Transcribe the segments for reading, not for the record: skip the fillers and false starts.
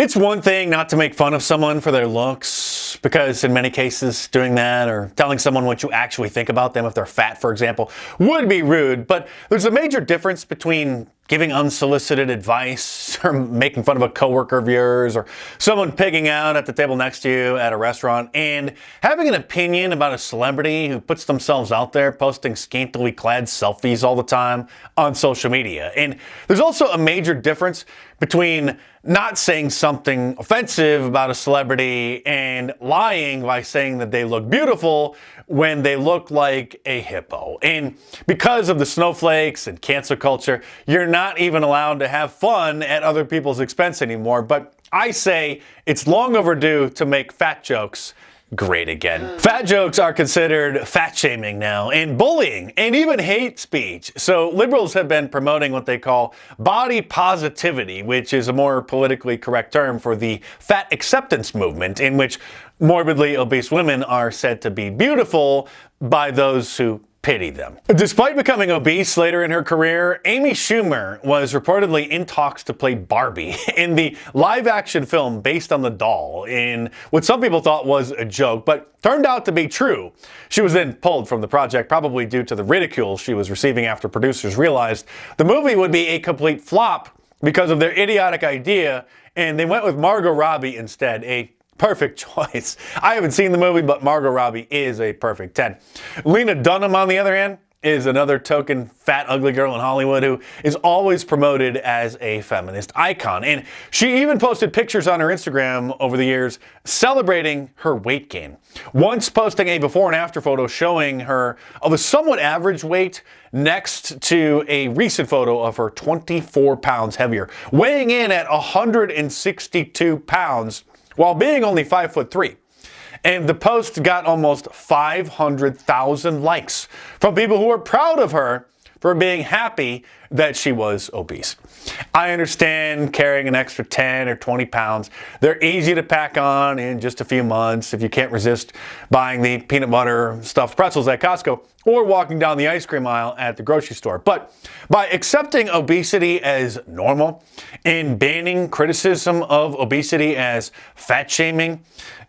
It's one thing not to make fun of someone for their looks, because in many cases doing that or telling someone what you actually think about them if they're fat, for example, would be rude. But there's a major difference between giving unsolicited advice or making fun of a coworker of yours or someone pigging out at the table next to you at a restaurant and having an opinion about a celebrity who puts themselves out there posting scantily clad selfies all the time on social media. And there's also a major difference between not saying something offensive about a celebrity and lying by saying that they look beautiful when they look like a hippo. And because of the snowflakes and cancel culture, you're not even allowed to have fun at other people's expense anymore. But I say it's long overdue to make fat jokes great again. Fat jokes are considered fat shaming now, and bullying, and even hate speech. So liberals have been promoting what they call body positivity, which is a more politically correct term for the fat acceptance movement, in which morbidly obese women are said to be beautiful by those who pity them. Despite becoming obese later in her career, Amy Schumer was reportedly in talks to play Barbie in the live-action film based on the doll, in what some people thought was a joke, but turned out to be true. She was then pulled from the project, probably due to the ridicule she was receiving after producers realized the movie would be a complete flop because of their idiotic idea, and they went with Margot Robbie instead, a perfect choice. I haven't seen the movie, but Margot Robbie is a perfect 10. Lena Dunham, on the other hand, is another token fat, ugly girl in Hollywood who is always promoted as a feminist icon. And she even posted pictures on her Instagram over the years celebrating her weight gain. Once posting a before and after photo showing her of a somewhat average weight next to a recent photo of her 24 pounds heavier, weighing in at 162 pounds while being only 5'3". And the post got almost 500,000 likes from people who were proud of her for being happy that she was obese. I understand carrying an extra 10 or 20 pounds. They're easy to pack on in just a few months if you can't resist buying the peanut butter stuffed pretzels at Costco or walking down the ice cream aisle at the grocery store. But by accepting obesity as normal and banning criticism of obesity as fat shaming,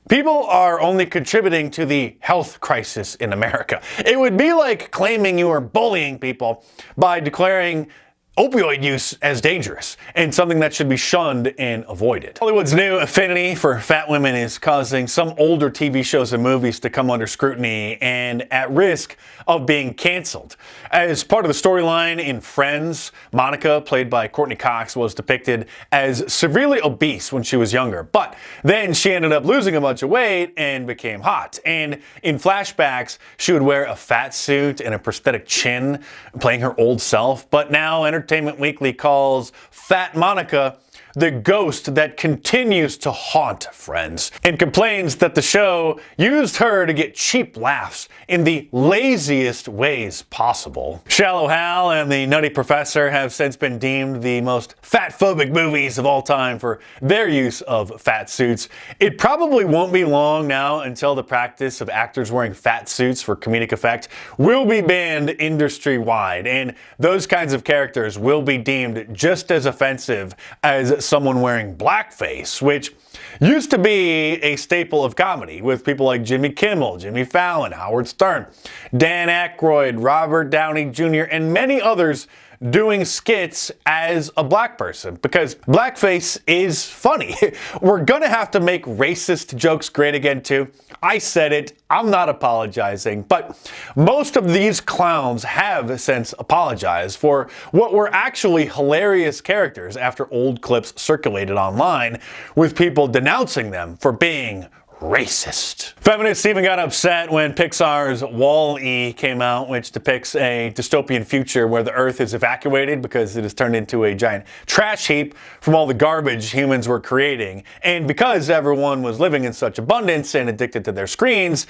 people are only contributing to the health crisis in America. It would be like claiming you are bullying people by declaring opioid use as dangerous and something that should be shunned and avoided. Hollywood's new affinity for fat women is causing some older TV shows and movies to come under scrutiny and at risk of being canceled. As part of the storyline in Friends, Monica, played by Courtney Cox, was depicted as severely obese when she was younger, but then she ended up losing a bunch of weight and became hot. And in flashbacks, she would wear a fat suit and a prosthetic chin, playing her old self, but now Entertainment Weekly calls Fat Monica the ghost that continues to haunt Friends, and complains that the show used her to get cheap laughs in the laziest ways possible. Shallow Hal and The Nutty Professor have since been deemed the most fat-phobic movies of all time for their use of fat suits. It probably won't be long now until the practice of actors wearing fat suits for comedic effect will be banned industry-wide, and those kinds of characters will be deemed just as offensive as someone wearing blackface, which used to be a staple of comedy with people like Jimmy Kimmel, Jimmy Fallon, Howard Stern, Dan Aykroyd, Robert Downey Jr., and many others doing skits as a black person, because blackface is funny. We're gonna have to make racist jokes great again too. I said it, I'm not apologizing, but most of these clowns have since apologized for what were actually hilarious characters after old clips circulated online with people denouncing them for being racist. Feminists even got upset when Pixar's Wall-E came out, which depicts a dystopian future where the Earth is evacuated because it has turned into a giant trash heap from all the garbage humans were creating. And because everyone was living in such abundance and addicted to their screens,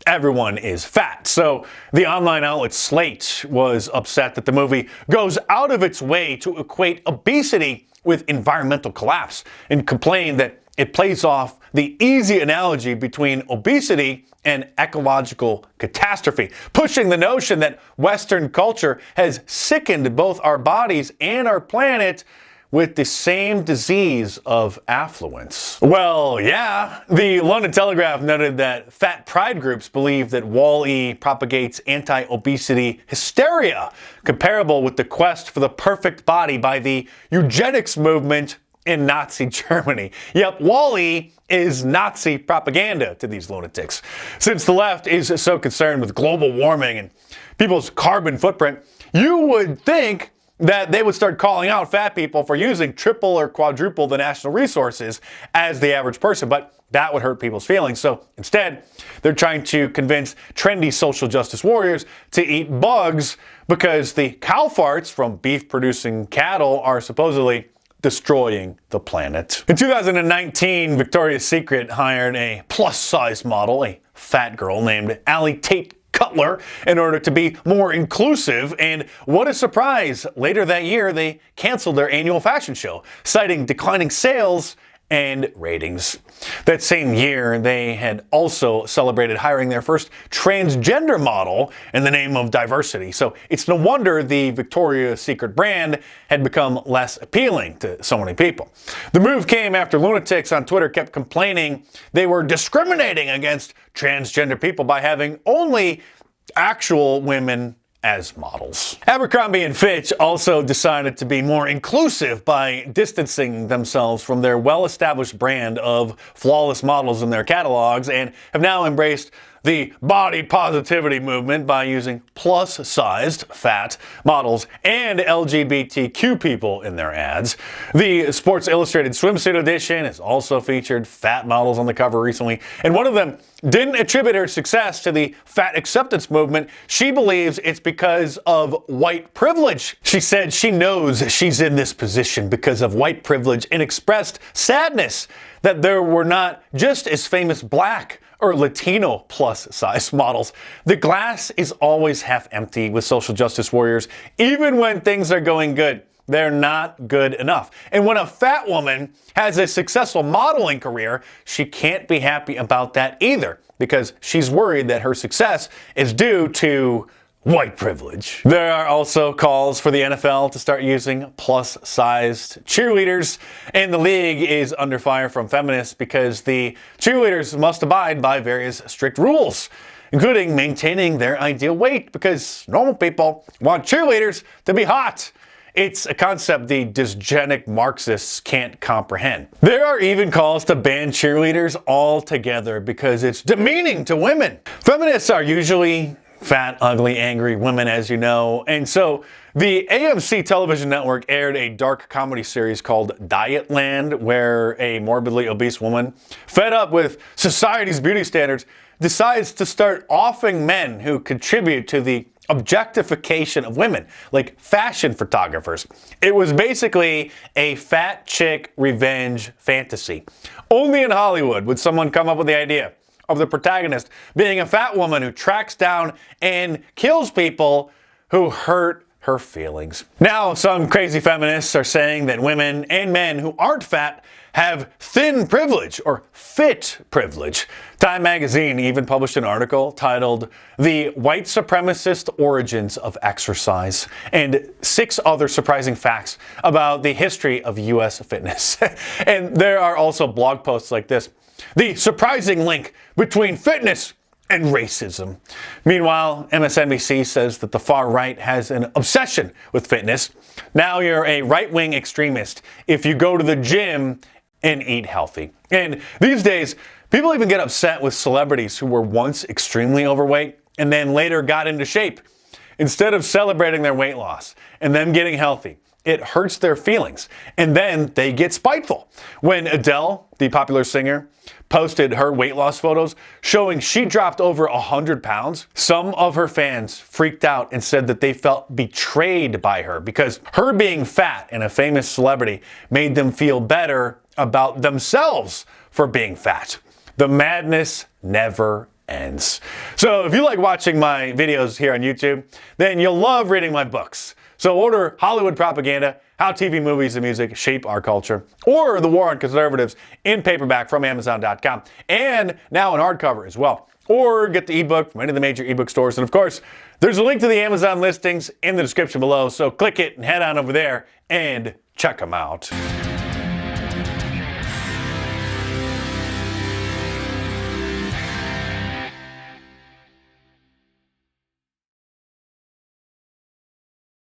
everyone is fat. So the online outlet Slate was upset that the movie goes out of its way to equate obesity with environmental collapse and complained that it plays off the easy analogy between obesity and ecological catastrophe, pushing the notion that Western culture has sickened both our bodies and our planet with the same disease of affluence? Well, yeah. The London Telegraph noted that fat pride groups believe that Wall-E propagates anti-obesity hysteria, comparable with the quest for the perfect body by the eugenics movement in Nazi Germany. Yep, Wall-E is Nazi propaganda to these lunatics. Since the left is so concerned with global warming and people's carbon footprint, you would think that they would start calling out fat people for using triple or quadruple the national resources as the average person, but that would hurt people's feelings. So instead, they're trying to convince trendy social justice warriors to eat bugs because the cow farts from beef-producing cattle are supposedly destroying the planet. In 2019, Victoria's Secret hired a plus-size model, a fat girl named Allie Tate Cutler, in order to be more inclusive, and what a surprise! Later that year, they canceled their annual fashion show, citing declining sales and ratings. That same year, they had also celebrated hiring their first transgender model in the name of diversity. So it's no wonder the Victoria's Secret brand had become less appealing to so many people. The move came after lunatics on Twitter kept complaining they were discriminating against transgender people by having only actual women as models. Abercrombie & Fitch also decided to be more inclusive by distancing themselves from their well-established brand of flawless models in their catalogs and have now embraced the body positivity movement by using plus-sized fat models and LGBTQ people in their ads. The Sports Illustrated swimsuit edition has also featured fat models on the cover recently, and one of them didn't attribute her success to the fat acceptance movement. She believes it's because of white privilege. She said she knows she's in this position because of white privilege and expressed sadness that there were not just as famous black or Latino plus-size models. The glass is always half empty with social justice warriors. Even when things are going good, they're not good enough. And when a fat woman has a successful modeling career, she can't be happy about that either, because she's worried that her success is due to white privilege. There are also calls for the NFL to start using plus-sized cheerleaders, and the league is under fire from feminists because the cheerleaders must abide by various strict rules, including maintaining their ideal weight, because normal people want cheerleaders to be hot. It's a concept the dysgenic Marxists can't comprehend. There are even calls to ban cheerleaders altogether because it's demeaning to women. Feminists are usually fat, ugly, angry women, as you know. And so the AMC television network aired a dark comedy series called Dietland, where a morbidly obese woman, fed up with society's beauty standards, decides to start offing men who contribute to the objectification of women, like fashion photographers. It was basically a fat chick revenge fantasy. Only in Hollywood would someone come up with the idea of the protagonist being a fat woman who tracks down and kills people who hurt her feelings. Now, some crazy feminists are saying that women and men who aren't fat have thin privilege or fit privilege. Time magazine even published an article titled "The White Supremacist Origins of Exercise" and 6 other surprising facts about the history of U.S. fitness. And there are also blog posts like this: "The surprising link between fitness and racism." Meanwhile, MSNBC says that the far right has an obsession with fitness. Now you're a right-wing extremist if you go to the gym and eat healthy. And these days, people even get upset with celebrities who were once extremely overweight and then later got into shape. Instead of celebrating their weight loss and them getting healthy, it hurts their feelings, and then they get spiteful. When Adele, the popular singer, posted her weight loss photos showing she dropped over 100 pounds, some of her fans freaked out and said that they felt betrayed by her because her being fat and a famous celebrity made them feel better about themselves for being fat. The madness never ends. So if you like watching my videos here on YouTube, then you'll love reading my books. So order Hollywood Propaganda, How TV, Movies, and Music Shape Our Culture, or The War on Conservatives in paperback from Amazon.com, and now in hardcover as well. Or get the ebook from any of the major ebook stores. And of course, there's a link to the Amazon listings in the description below, so click it and head on over there and check them out.